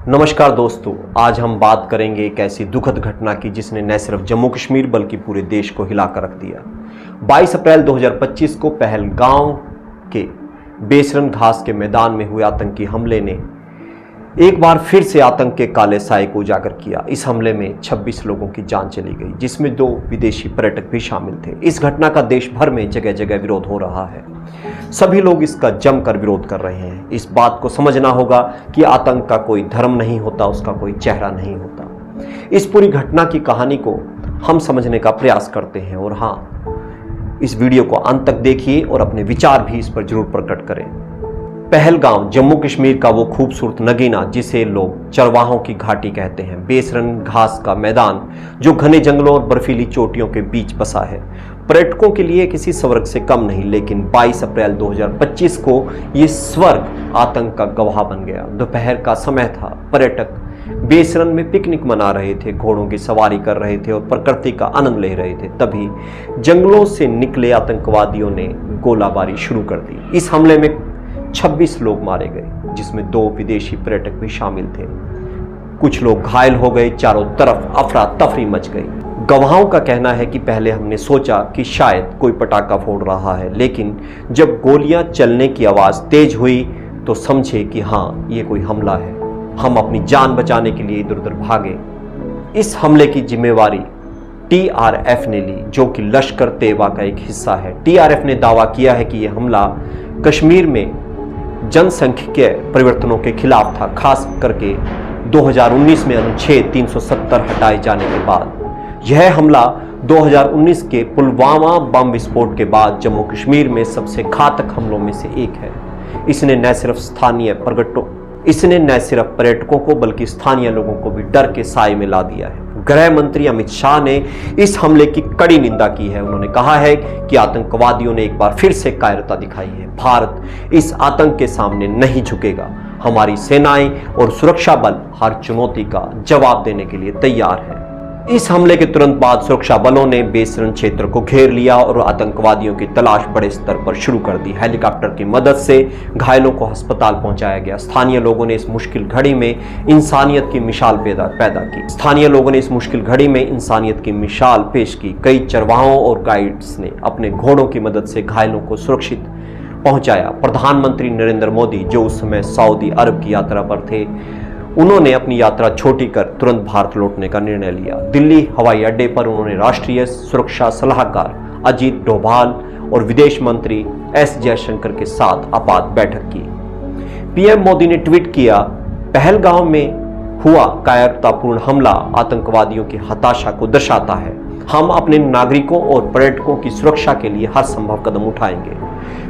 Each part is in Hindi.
नमस्कार दोस्तों, आज हम बात करेंगे एक ऐसी दुखद घटना की जिसने न सिर्फ जम्मू कश्मीर बल्कि पूरे देश को हिलाकर रख दिया। 22 अप्रैल 2025 को पहलगाम के बेसरन घास के मैदान में हुए आतंकी हमले ने एक बार फिर से आतंक के काले साए को उजागर किया। इस हमले में 26 लोगों की जान चली गई, जिसमें 2 विदेशी पर्यटक भी शामिल थे। इस घटना का देश भर में जगह जगह विरोध हो रहा है। सभी लोग इसका जमकर विरोध कर रहे हैं। इस बात को समझना होगा कि आतंक का कोई धर्म नहीं होता, उसका कोई चेहरा नहीं होता। इस पूरी घटना की कहानी को हम समझने का प्रयास करते हैं और हाँ, इस वीडियो को अंत तक देखिए और अपने विचार भी इस पर जरूर प्रकट करें। पहलगाम जम्मू कश्मीर का वो खूबसूरत नगीना जिसे लोग चरवाहों की घाटी कहते हैं, बेसरन घास का मैदान जो घने जंगलों और बर्फीली चोटियों के बीच बसा है, पर्यटकों के लिए किसी स्वर्ग से कम नहीं। लेकिन 22 अप्रैल 2025 को ये स्वर्ग आतंक का गवाह बन गया। दोपहर का समय था, पर्यटक बेसरन में पिकनिक मना रहे थे, घोड़ों की सवारी कर रहे थे और प्रकृति का आनंद ले रहे थे। तभी जंगलों से निकले आतंकवादियों ने गोलाबारी शुरू कर दी। इस हमले में 26 लोग मारे गए, जिसमें 2 विदेशी पर्यटक भी शामिल थे। कुछ लोग घायल हो गए। चारों तरफ अफरा तफरी मच गई। गवाहों का कहना है कि पहले हमने सोचा कि शायद कोई पटाखा फोड़ रहा है, लेकिन जब गोलियां चलने की आवाज तेज हुई तो समझे कि हाँ, ये कोई हमला है। हम अपनी जान बचाने के लिए इधर उधर भागे। इस हमले की जिम्मेवारी TRF ने ली, जो कि लश्कर तैयबा का एक हिस्सा है। TRF ने दावा किया है कि यह हमला कश्मीर में जनसंख्यिकीय परिवर्तनों के खिलाफ था, खास करके 2019 में अनुच्छेद 370 हटाए जाने के बाद। यह हमला 2019 के पुलवामा बम विस्फोट के बाद जम्मू कश्मीर में सबसे घातक हमलों में से एक है। इसने न सिर्फ पर्यटकों को बल्कि स्थानीय लोगों को भी डर के साए में ला दिया है। गृह मंत्री अमित शाह ने इस हमले की कड़ी निंदा की है। उन्होंने कहा है कि आतंकवादियों ने एक बार फिर से कायरता दिखाई है। भारत इस आतंक के सामने नहीं झुकेगा। हमारी सेनाएं और सुरक्षा बल हर चुनौती का जवाब देने के लिए तैयार है। इस हमले के तुरंत बाद सुरक्षा बलों ने बेसरन क्षेत्र को घेर लिया और आतंकवादियों की तलाश बड़े स्तर पर शुरू कर दी। हेलीकॉप्टर की मदद से घायलों को अस्पताल पहुंचाया गया। स्थानीय लोगों ने इस मुश्किल घड़ी में इंसानियत की मिसाल पेश की। कई चरवाहों और गाइड्स ने अपने घोड़ों की मदद से घायलों को सुरक्षित पहुंचाया। प्रधानमंत्री नरेंद्र मोदी, जो उस समय सऊदी अरब की यात्रा पर थे, उन्होंने अपनी यात्रा छोटी कर तुरंत भारत लौटने का निर्णय लिया। दिल्ली हवाई अड्डे पर उन्होंने राष्ट्रीय सुरक्षा सलाहकार अजीत डोभाल और विदेश मंत्री S जयशंकर के साथ आपात बैठक की। पीएम मोदी ने ट्वीट किया, पहलगाम में हुआ कायरतापूर्ण हमला आतंकवादियों की हताशा को दर्शाता है। हम अपने नागरिकों और पर्यटकों की सुरक्षा के लिए हर संभव कदम उठाएंगे।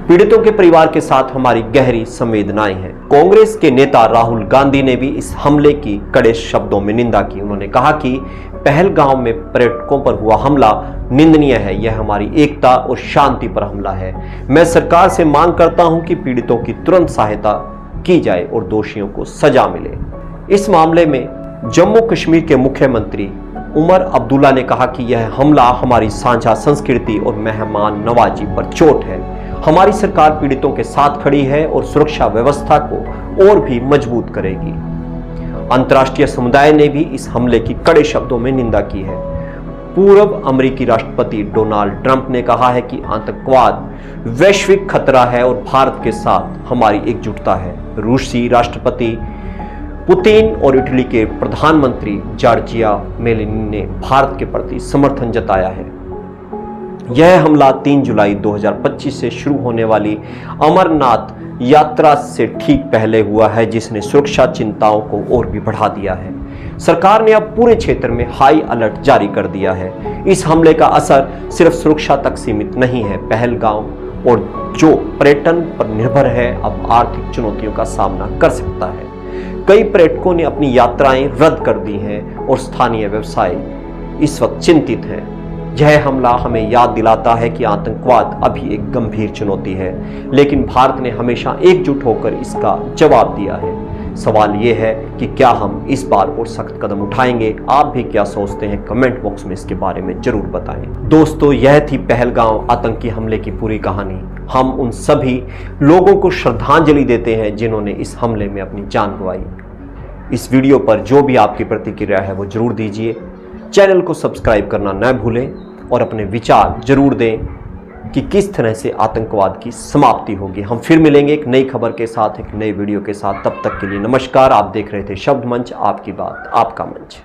पीड़ितों के परिवार के साथ हमारी गहरी संवेदनाएं हैं। कांग्रेस के नेता राहुल गांधी ने भी इस हमले की कड़े शब्दों में निंदा की। उन्होंने कहा कि पहलगाम में पर्यटकों पर हुआ हमला निंदनीय है। यह हमारी एकता और शांति पर हमला है। मैं सरकार से मांग करता हूं कि पीड़ितों की तुरंत सहायता की जाए और दोषियों को सजा मिले। इस मामले में जम्मू कश्मीर के मुख्यमंत्री उमर अब्दुल्ला ने कहा कि यह हमला हमारी साझा संस्कृति और मेहमान नवाजी पर चोट है। हमारी सरकार पीड़ितों के साथ खड़ी है और सुरक्षा व्यवस्था को और भी मजबूत करेगी। अंतर्राष्ट्रीय समुदाय ने भी इस हमले की कड़े शब्दों में निंदा की है। पूर्व अमेरिकी राष्ट्रपति डोनाल्ड ट्रंप ने कहा है कि आतंकवाद वैश्विक खतरा है और भारत के साथ हमारी एकजुटता है। रूसी राष्ट्रपति पुतिन और इटली के प्रधानमंत्री जॉर्जिया मेलोनी ने भारत के प्रति समर्थन जताया है। यह हमला 3 जुलाई 2025 से शुरू होने वाली अमरनाथ यात्रा से ठीक पहले हुआ है, जिसने सुरक्षा चिंताओं को और भी बढ़ा दिया है। सरकार ने अब पूरे क्षेत्र में हाई अलर्ट जारी कर दिया है। इस हमले का असर सिर्फ सुरक्षा तक सीमित नहीं है। पहलगाम और जो पर्यटन पर निर्भर है, अब आर्थिक चुनौतियों का सामना कर सकता है। कई पर्यटकों ने अपनी यात्राएं रद्द कर दी हैं और स्थानीय व्यवसाय इस वक्त चिंतित हैं। यह हमला हमें याद दिलाता है कि आतंकवाद अभी एक गंभीर चुनौती है, लेकिन भारत ने हमेशा एकजुट होकर इसका जवाब दिया है। सवाल यह है कि क्या हम इस बार और सख्त कदम उठाएंगे? आप भी क्या सोचते हैं? कमेंट बॉक्स में इसके बारे में जरूर बताएं। दोस्तों, यह थी पहलगाम आतंकी हमले की पूरी कहानी। हम उन सभी लोगों को श्रद्धांजलि देते हैं जिन्होंने इस हमले में अपनी जान गंवाई। इस वीडियो पर जो भी आपकी प्रतिक्रिया है वो जरूर दीजिए। चैनल को सब्सक्राइब करना न भूलें और अपने विचार जरूर दें कि किस तरह से आतंकवाद की समाप्ति होगी। हम फिर मिलेंगे एक नई खबर के साथ, एक नई वीडियो के साथ। तब तक के लिए नमस्कार। आप देख रहे थे शब्द मंच, आपकी बात आपका मंच।